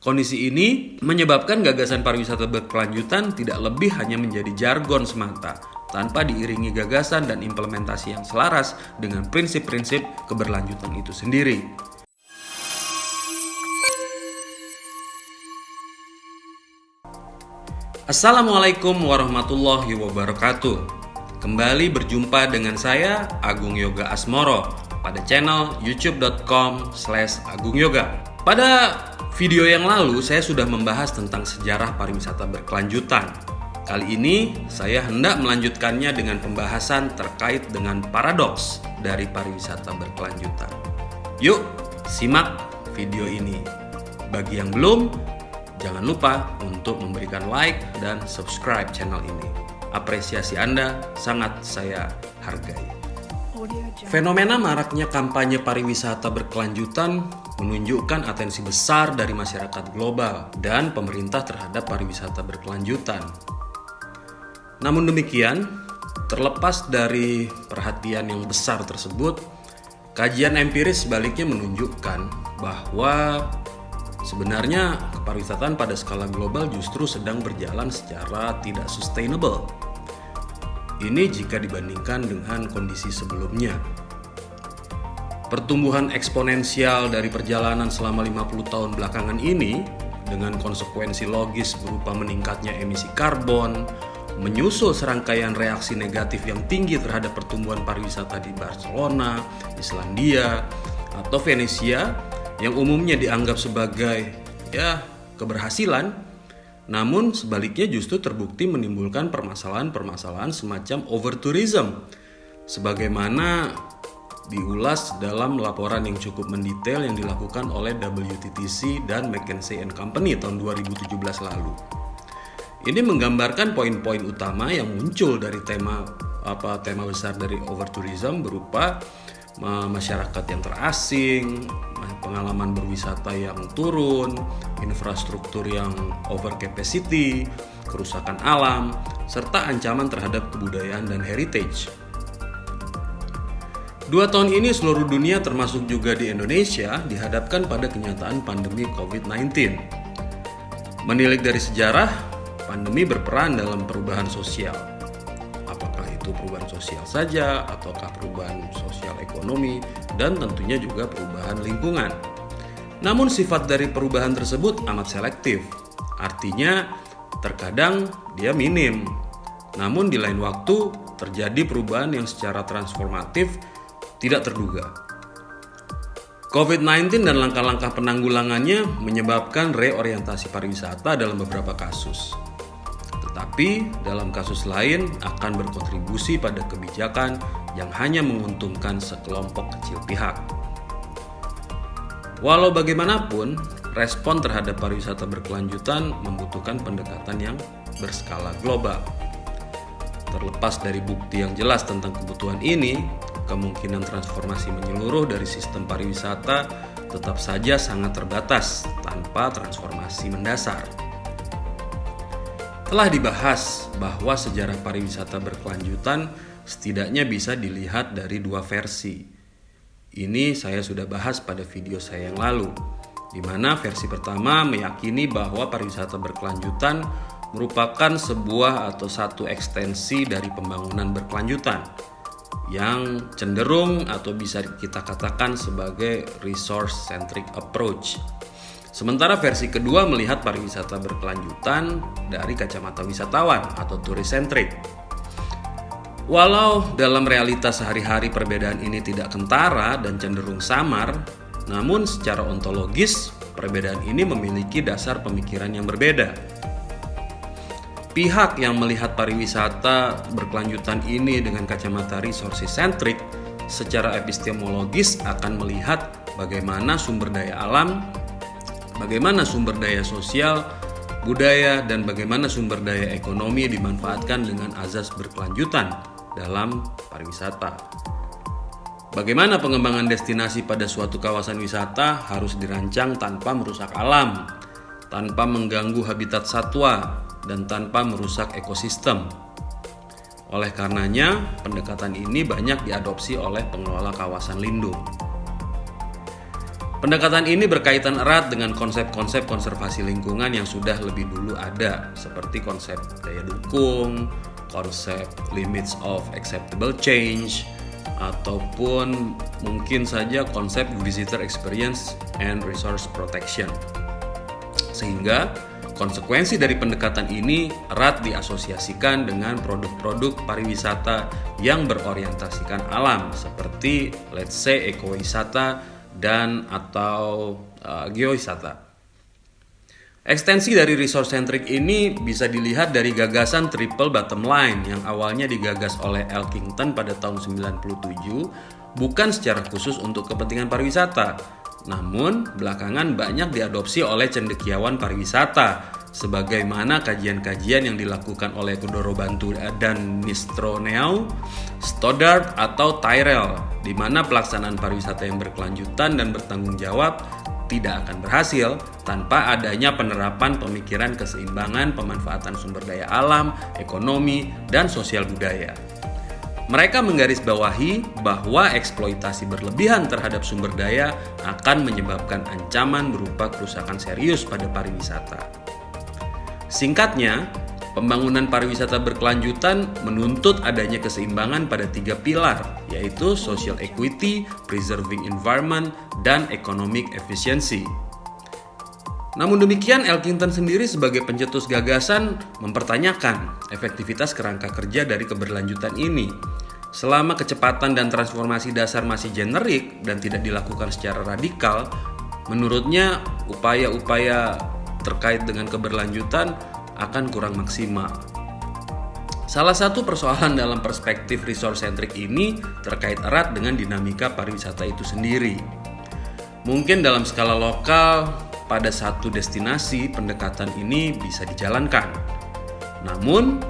Kondisi ini menyebabkan gagasan pariwisata berkelanjutan tidak lebih hanya menjadi jargon semata, tanpa diiringi gagasan dan implementasi yang selaras dengan prinsip-prinsip keberlanjutan itu sendiri. Assalamualaikum warahmatullahi wabarakatuh. Kembali berjumpa dengan saya, Agung Yoga Asmoro, pada channel youtube.com/agungyoga. Pada video yang lalu, saya sudah membahas tentang sejarah pariwisata berkelanjutan. Kali ini, saya hendak melanjutkannya dengan pembahasan terkait dengan paradoks dari pariwisata berkelanjutan. Yuk, simak video ini. Bagi yang belum, jangan lupa untuk memberikan like dan subscribe channel ini. Apresiasi Anda sangat saya hargai. Fenomena maraknya kampanye pariwisata berkelanjutan menunjukkan atensi besar dari masyarakat global dan pemerintah terhadap pariwisata berkelanjutan. Namun demikian, terlepas dari perhatian yang besar tersebut, kajian empiris sebaliknya menunjukkan bahwa sebenarnya kepariwisataan pada skala global justru sedang berjalan secara tidak sustainable. Ini jika dibandingkan dengan kondisi sebelumnya. Pertumbuhan eksponensial dari perjalanan selama 50 tahun belakangan ini dengan konsekuensi logis berupa meningkatnya emisi karbon, menyusul serangkaian reaksi negatif yang tinggi terhadap pertumbuhan pariwisata di Barcelona, Islandia, atau Venesia yang umumnya dianggap sebagai keberhasilan, namun sebaliknya justru terbukti menimbulkan permasalahan-permasalahan semacam overtourism, sebagaimana diulas dalam laporan yang cukup mendetail yang dilakukan oleh WTTC dan McKinsey & Company tahun 2017 lalu. Ini menggambarkan poin-poin utama yang muncul dari tema besar dari overtourism berupa masyarakat yang terasing, pengalaman berwisata yang turun, infrastruktur yang over capacity, kerusakan alam, serta ancaman terhadap kebudayaan dan heritage. 2 tahun ini seluruh dunia termasuk juga di Indonesia dihadapkan pada kenyataan pandemi COVID-19. Menilik dari sejarah, pandemi berperan dalam perubahan sosial. Apakah itu perubahan sosial saja, ataukah perubahan sosial ekonomi, dan tentunya juga perubahan lingkungan. Namun sifat dari perubahan tersebut amat selektif. Artinya terkadang dia minim. Namun di lain waktu terjadi perubahan yang secara transformatif tidak terduga. COVID-19 dan langkah-langkah penanggulangannya menyebabkan reorientasi pariwisata dalam beberapa kasus. Tetapi dalam kasus lain akan berkontribusi pada kebijakan yang hanya menguntungkan sekelompok kecil pihak. Walau bagaimanapun, respon terhadap pariwisata berkelanjutan membutuhkan pendekatan yang berskala global. Terlepas dari bukti yang jelas tentang kebutuhan ini, kemungkinan transformasi menyeluruh dari sistem pariwisata tetap saja sangat terbatas tanpa transformasi mendasar. Telah dibahas bahwa sejarah pariwisata berkelanjutan setidaknya bisa dilihat dari 2 versi. Ini saya sudah bahas pada video saya yang lalu, di mana versi pertama meyakini bahwa pariwisata berkelanjutan merupakan sebuah atau satu ekstensi dari pembangunan berkelanjutan yang cenderung atau bisa kita katakan sebagai resource-centric approach. Sementara versi kedua melihat pariwisata berkelanjutan dari kacamata wisatawan atau tourist-centric. Walau dalam realitas sehari-hari perbedaan ini tidak kentara dan cenderung samar, namun secara ontologis perbedaan ini memiliki dasar pemikiran yang berbeda. Pihak yang melihat pariwisata berkelanjutan ini dengan kacamata resource-centric secara epistemologis akan melihat bagaimana sumber daya alam, bagaimana sumber daya sosial, budaya, dan bagaimana sumber daya ekonomi dimanfaatkan dengan azas berkelanjutan dalam pariwisata. Bagaimana pengembangan destinasi pada suatu kawasan wisata harus dirancang tanpa merusak alam, tanpa mengganggu habitat satwa, dan tanpa merusak ekosistem. Oleh karenanya, pendekatan ini banyak diadopsi oleh pengelola kawasan lindung. Pendekatan ini berkaitan erat dengan konsep-konsep konservasi lingkungan yang sudah lebih dulu ada, seperti konsep daya dukung, konsep limits of acceptable change, ataupun mungkin saja konsep visitor experience and resource protection. Sehingga konsekuensi dari pendekatan ini erat diasosiasikan dengan produk-produk pariwisata yang berorientasikan alam seperti let's say ekowisata dan atau geowisata. Ekstensi dari resource centric ini bisa dilihat dari gagasan triple bottom line yang awalnya digagas oleh Elkington pada tahun 97 bukan secara khusus untuk kepentingan pariwisata. Namun, belakangan banyak diadopsi oleh cendekiawan pariwisata, sebagaimana kajian-kajian yang dilakukan oleh Kudoro Bantu dan Nistroneu, Stoddard atau Tyrrell, di mana pelaksanaan pariwisata yang berkelanjutan dan bertanggung jawab tidak akan berhasil tanpa adanya penerapan pemikiran keseimbangan pemanfaatan sumber daya alam, ekonomi, dan sosial budaya. Mereka menggarisbawahi bahwa eksploitasi berlebihan terhadap sumber daya akan menyebabkan ancaman berupa kerusakan serius pada pariwisata. Singkatnya, pembangunan pariwisata berkelanjutan menuntut adanya keseimbangan pada 3 pilar, yaitu social equity, preserving environment, dan economic efficiency. Namun demikian, Elkington sendiri sebagai pencetus gagasan mempertanyakan efektivitas kerangka kerja dari keberlanjutan ini. Selama kecepatan dan transformasi dasar masih generik dan tidak dilakukan secara radikal, menurutnya upaya-upaya terkait dengan keberlanjutan akan kurang maksimal. Salah satu persoalan dalam perspektif resource centric ini terkait erat dengan dinamika pariwisata itu sendiri. Mungkin dalam skala lokal, pada satu destinasi pendekatan ini bisa dijalankan. Namun,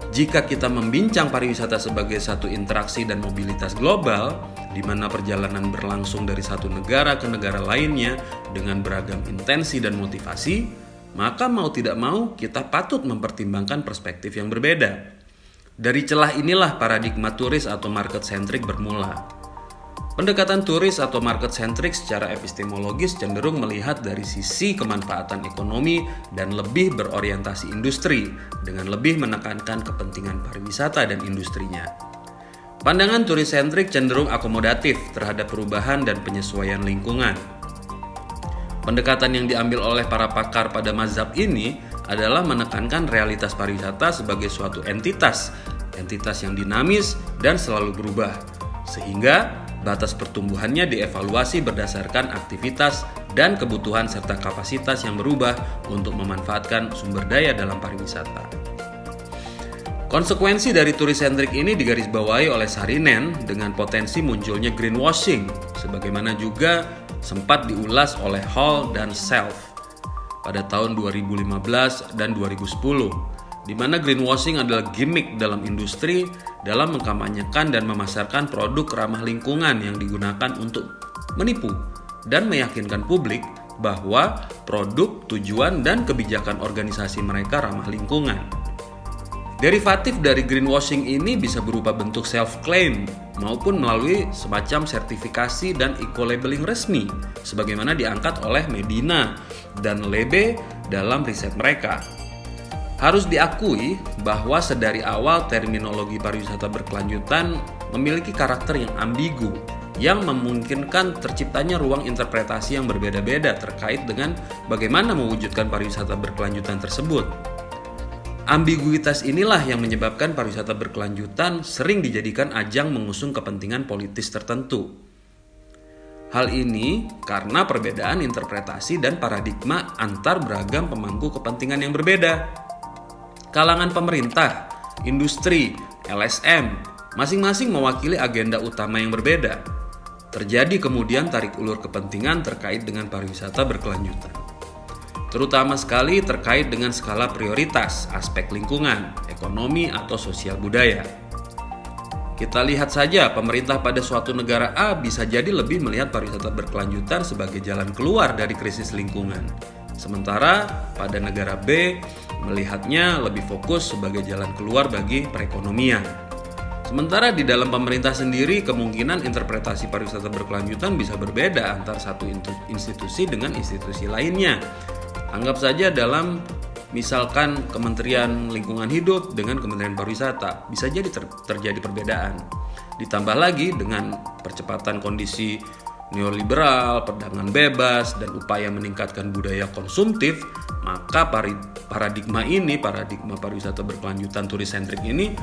jika kita membincang pariwisata sebagai satu interaksi dan mobilitas global, di mana perjalanan berlangsung dari satu negara ke negara lainnya dengan beragam intensi dan motivasi, maka mau tidak mau kita patut mempertimbangkan perspektif yang berbeda. Dari celah inilah paradigma turis atau market centric bermula. Pendekatan turis atau market centric secara epistemologis cenderung melihat dari sisi kemanfaatan ekonomi dan lebih berorientasi industri dengan lebih menekankan kepentingan pariwisata dan industrinya. Pandangan turis centric cenderung akomodatif terhadap perubahan dan penyesuaian lingkungan. Pendekatan yang diambil oleh para pakar pada mazhab ini adalah menekankan realitas pariwisata sebagai suatu entitas yang dinamis dan selalu berubah, sehingga batas pertumbuhannya dievaluasi berdasarkan aktivitas dan kebutuhan serta kapasitas yang berubah untuk memanfaatkan sumber daya dalam pariwisata. Konsekuensi dari turis-sentrik ini digarisbawahi oleh Saarinen dengan potensi munculnya greenwashing, sebagaimana juga sempat diulas oleh Hall dan Self pada tahun 2015 dan 2010, di mana greenwashing adalah gimmick dalam industri dalam mengkampanyekan dan memasarkan produk ramah lingkungan yang digunakan untuk menipu dan meyakinkan publik bahwa produk, tujuan, dan kebijakan organisasi mereka ramah lingkungan. Derivatif dari greenwashing ini bisa berupa bentuk self-claim maupun melalui semacam sertifikasi dan eco-labeling resmi sebagaimana diangkat oleh Medina dan Lebe dalam riset mereka. Harus diakui bahwa sedari awal terminologi pariwisata berkelanjutan memiliki karakter yang ambigu yang memungkinkan terciptanya ruang interpretasi yang berbeda-beda terkait dengan bagaimana mewujudkan pariwisata berkelanjutan tersebut. Ambiguitas inilah yang menyebabkan pariwisata berkelanjutan sering dijadikan ajang mengusung kepentingan politis tertentu. Hal ini karena perbedaan interpretasi dan paradigma antar beragam pemangku kepentingan yang berbeda. Kalangan pemerintah, industri, LSM, masing-masing mewakili agenda utama yang berbeda. Terjadi kemudian tarik ulur kepentingan terkait dengan pariwisata berkelanjutan. Terutama sekali terkait dengan skala prioritas, aspek lingkungan, ekonomi, atau sosial budaya. Kita lihat saja, pemerintah pada suatu negara A bisa jadi lebih melihat pariwisata berkelanjutan sebagai jalan keluar dari krisis lingkungan. Sementara pada negara B melihatnya lebih fokus sebagai jalan keluar bagi perekonomian. Sementara di dalam pemerintah sendiri kemungkinan interpretasi pariwisata berkelanjutan bisa berbeda antara satu institusi dengan institusi lainnya. Anggap saja dalam misalkan Kementerian Lingkungan Hidup dengan Kementerian Pariwisata, bisa jadi terjadi perbedaan. Ditambah lagi dengan percepatan kondisi neoliberal, perdagangan bebas, dan upaya meningkatkan budaya konsumtif, maka paradigma pariwisata berkelanjutan turis-sentrik ini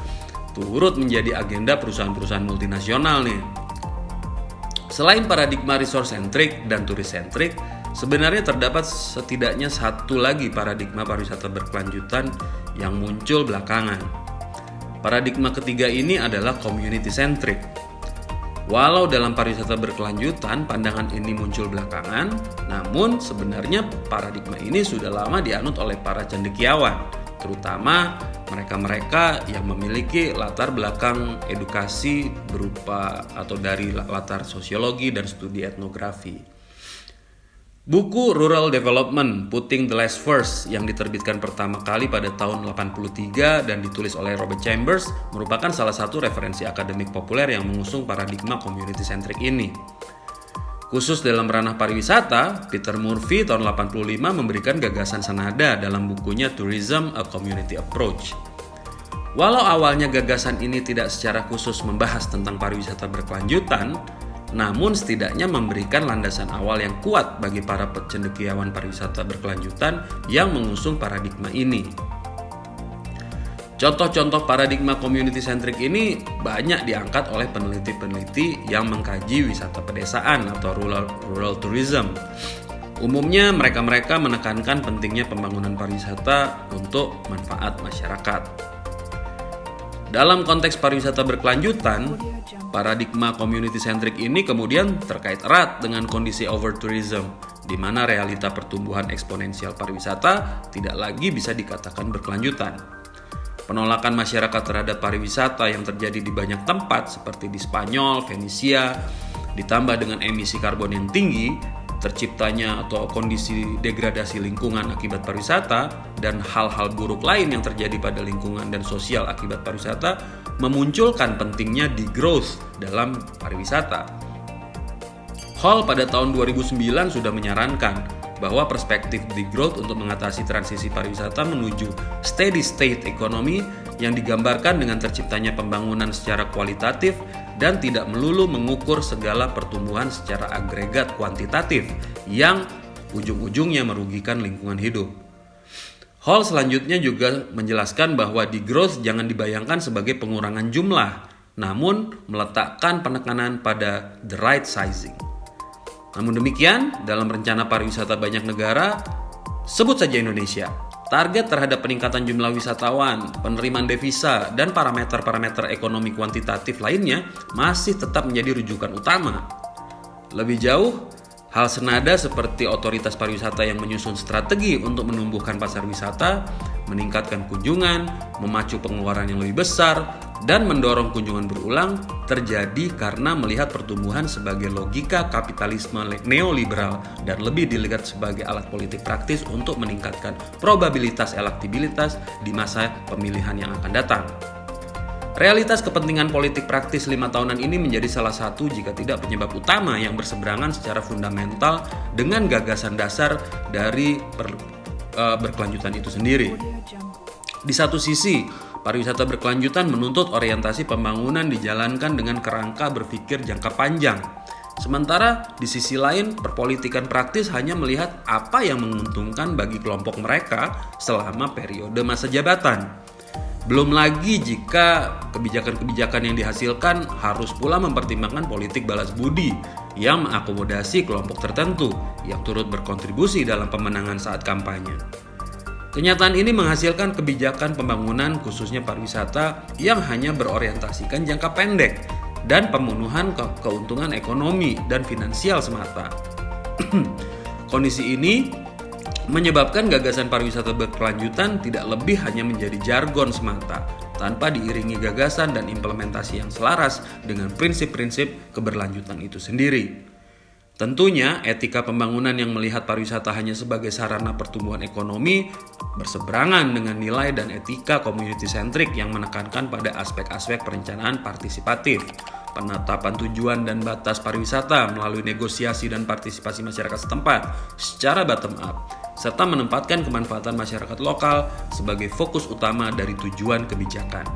turut menjadi agenda perusahaan-perusahaan multinasional nih. Selain paradigma resort-sentrik dan turis-sentrik, sebenarnya terdapat setidaknya satu lagi paradigma pariwisata berkelanjutan yang muncul belakangan. Paradigma ketiga ini adalah community-centric. Walau dalam pariwisata berkelanjutan pandangan ini muncul belakangan, namun sebenarnya paradigma ini sudah lama dianut oleh para cendekiawan, terutama mereka-mereka yang memiliki latar belakang edukasi berupa atau dari latar sosiologi dan studi etnografi. Buku Rural Development, Putting the Last First yang diterbitkan pertama kali pada tahun 83 dan ditulis oleh Robert Chambers merupakan salah satu referensi akademik populer yang mengusung paradigma community-centric ini. Khusus dalam ranah pariwisata, Peter Murphy tahun 85 memberikan gagasan senada dalam bukunya Tourism: A Community Approach. Walau awalnya gagasan ini tidak secara khusus membahas tentang pariwisata berkelanjutan, namun setidaknya memberikan landasan awal yang kuat bagi para cendekiawan pariwisata berkelanjutan yang mengusung paradigma ini. Contoh-contoh paradigma community-centric ini banyak diangkat oleh peneliti-peneliti yang mengkaji wisata pedesaan atau rural tourism. Umumnya mereka-mereka menekankan pentingnya pembangunan pariwisata untuk manfaat masyarakat. Dalam konteks pariwisata berkelanjutan, paradigma community-centric ini kemudian terkait erat dengan kondisi over-tourism, di mana realita pertumbuhan eksponensial pariwisata tidak lagi bisa dikatakan berkelanjutan. Penolakan masyarakat terhadap pariwisata yang terjadi di banyak tempat seperti di Spanyol, Venesia, ditambah dengan emisi karbon yang tinggi, terciptanya atau kondisi degradasi lingkungan akibat pariwisata, dan hal-hal buruk lain yang terjadi pada lingkungan dan sosial akibat pariwisata memunculkan pentingnya degrowth dalam pariwisata. Hall pada tahun 2009 sudah menyarankan bahwa perspektif degrowth untuk mengatasi transisi pariwisata menuju steady state economy yang digambarkan dengan terciptanya pembangunan secara kualitatif dan tidak melulu mengukur segala pertumbuhan secara agregat kuantitatif yang ujung-ujungnya merugikan lingkungan hidup. Hall selanjutnya juga menjelaskan bahwa degrowth jangan dibayangkan sebagai pengurangan jumlah, namun meletakkan penekanan pada the right sizing. Namun demikian, dalam rencana pariwisata banyak negara, sebut saja Indonesia, target terhadap peningkatan jumlah wisatawan, penerimaan devisa, dan parameter-parameter ekonomi kuantitatif lainnya masih tetap menjadi rujukan utama. Lebih jauh, hal senada seperti otoritas pariwisata yang menyusun strategi untuk menumbuhkan pasar wisata, meningkatkan kunjungan, memacu pengeluaran yang lebih besar, dan mendorong kunjungan berulang terjadi karena melihat pertumbuhan sebagai logika kapitalisme neoliberal dan lebih dilihat sebagai alat politik praktis untuk meningkatkan probabilitas elektabilitas di masa pemilihan yang akan datang. Realitas kepentingan politik praktis 5 tahunan ini menjadi salah satu jika tidak penyebab utama yang berseberangan secara fundamental dengan gagasan dasar dari berkelanjutan itu sendiri. Di satu sisi, pariwisata berkelanjutan menuntut orientasi pembangunan dijalankan dengan kerangka berpikir jangka panjang. Sementara di sisi lain, perpolitikan praktis hanya melihat apa yang menguntungkan bagi kelompok mereka selama periode masa jabatan. Belum lagi jika kebijakan-kebijakan yang dihasilkan harus pula mempertimbangkan politik balas budi yang mengakomodasi kelompok tertentu yang turut berkontribusi dalam pemenangan saat kampanye. Kenyataan ini menghasilkan kebijakan pembangunan khususnya pariwisata yang hanya berorientasikan jangka pendek dan pemenuhan keuntungan ekonomi dan finansial semata. Kondisi ini menyebabkan gagasan pariwisata berkelanjutan tidak lebih hanya menjadi jargon semata, tanpa diiringi gagasan dan implementasi yang selaras dengan prinsip-prinsip keberlanjutan itu sendiri. Tentunya etika pembangunan yang melihat pariwisata hanya sebagai sarana pertumbuhan ekonomi berseberangan dengan nilai dan etika community centric yang menekankan pada aspek-aspek perencanaan partisipatif, penetapan tujuan dan batas pariwisata melalui negosiasi dan partisipasi masyarakat setempat secara bottom up, serta menempatkan kemanfaatan masyarakat lokal sebagai fokus utama dari tujuan kebijakan.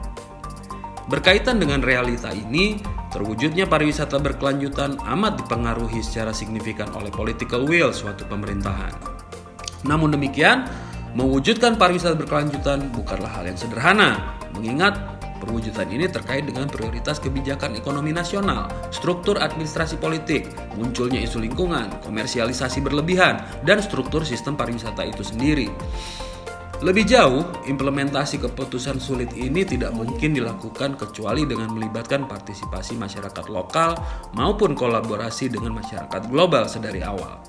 Berkaitan dengan realita ini, terwujudnya pariwisata berkelanjutan amat dipengaruhi secara signifikan oleh political will suatu pemerintahan. Namun demikian, mewujudkan pariwisata berkelanjutan bukanlah hal yang sederhana, mengingat perwujudan ini terkait dengan prioritas kebijakan ekonomi nasional, struktur administrasi politik, munculnya isu lingkungan, komersialisasi berlebihan, dan struktur sistem pariwisata itu sendiri. Lebih jauh, implementasi keputusan sulit ini tidak mungkin dilakukan kecuali dengan melibatkan partisipasi masyarakat lokal maupun kolaborasi dengan masyarakat global sedari awal.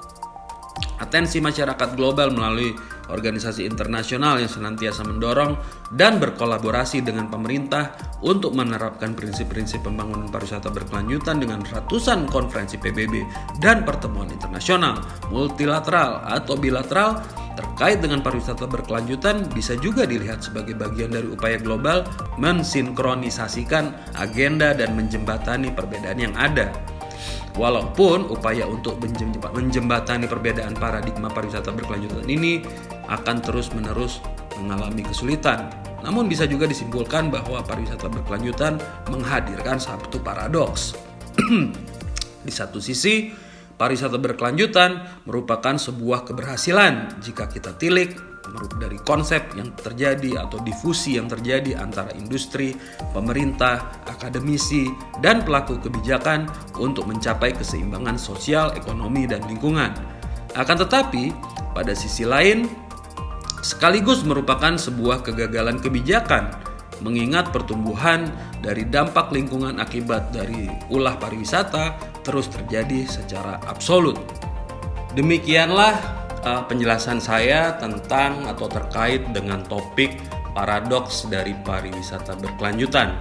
Atensi masyarakat global melalui organisasi internasional yang senantiasa mendorong dan berkolaborasi dengan pemerintah untuk menerapkan prinsip-prinsip pembangunan pariwisata berkelanjutan dengan ratusan konferensi PBB dan pertemuan internasional, multilateral atau bilateral terkait dengan pariwisata berkelanjutan bisa juga dilihat sebagai bagian dari upaya global mensinkronisasikan agenda dan menjembatani perbedaan yang ada. Walaupun upaya untuk menjembatani perbedaan paradigma pariwisata berkelanjutan ini akan terus-menerus mengalami kesulitan, namun bisa juga disimpulkan bahwa pariwisata berkelanjutan menghadirkan satu paradoks. Di satu sisi, pariwisata berkelanjutan merupakan sebuah keberhasilan jika kita tilik dari konsep yang terjadi atau difusi yang terjadi antara industri, pemerintah, akademisi, dan pelaku kebijakan untuk mencapai keseimbangan sosial, ekonomi, dan lingkungan. Akan tetapi, pada sisi lain, sekaligus merupakan sebuah kegagalan kebijakan, mengingat pertumbuhan dari dampak lingkungan akibat dari ulah pariwisata terus terjadi secara absolut. Demikianlah penjelasan saya tentang atau terkait dengan topik paradoks dari pariwisata berkelanjutan.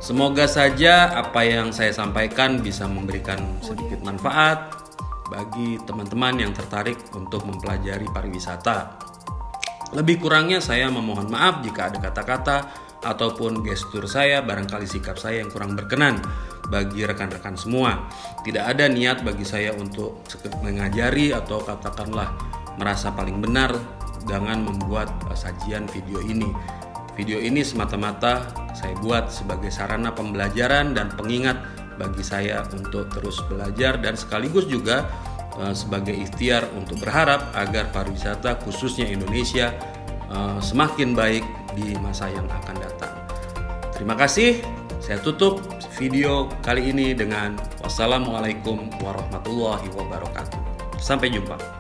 Semoga saja apa yang saya sampaikan bisa memberikan sedikit manfaat bagi teman-teman yang tertarik untuk mempelajari pariwisata. Lebih kurangnya saya memohon maaf jika ada kata-kata ataupun gestur saya, barangkali sikap saya yang kurang berkenan bagi rekan-rekan semua. Tidak ada niat bagi saya untuk mengajari atau katakanlah merasa paling benar dengan membuat sajian video ini. Video ini semata-mata saya buat sebagai sarana pembelajaran dan pengingat bagi saya untuk terus belajar dan sekaligus juga sebagai ikhtiar untuk berharap agar pariwisata khususnya Indonesia semakin baik di masa yang akan datang. Terima kasih. Saya tutup video kali ini dengan wassalamualaikum warahmatullahi wabarakatuh. Sampai jumpa.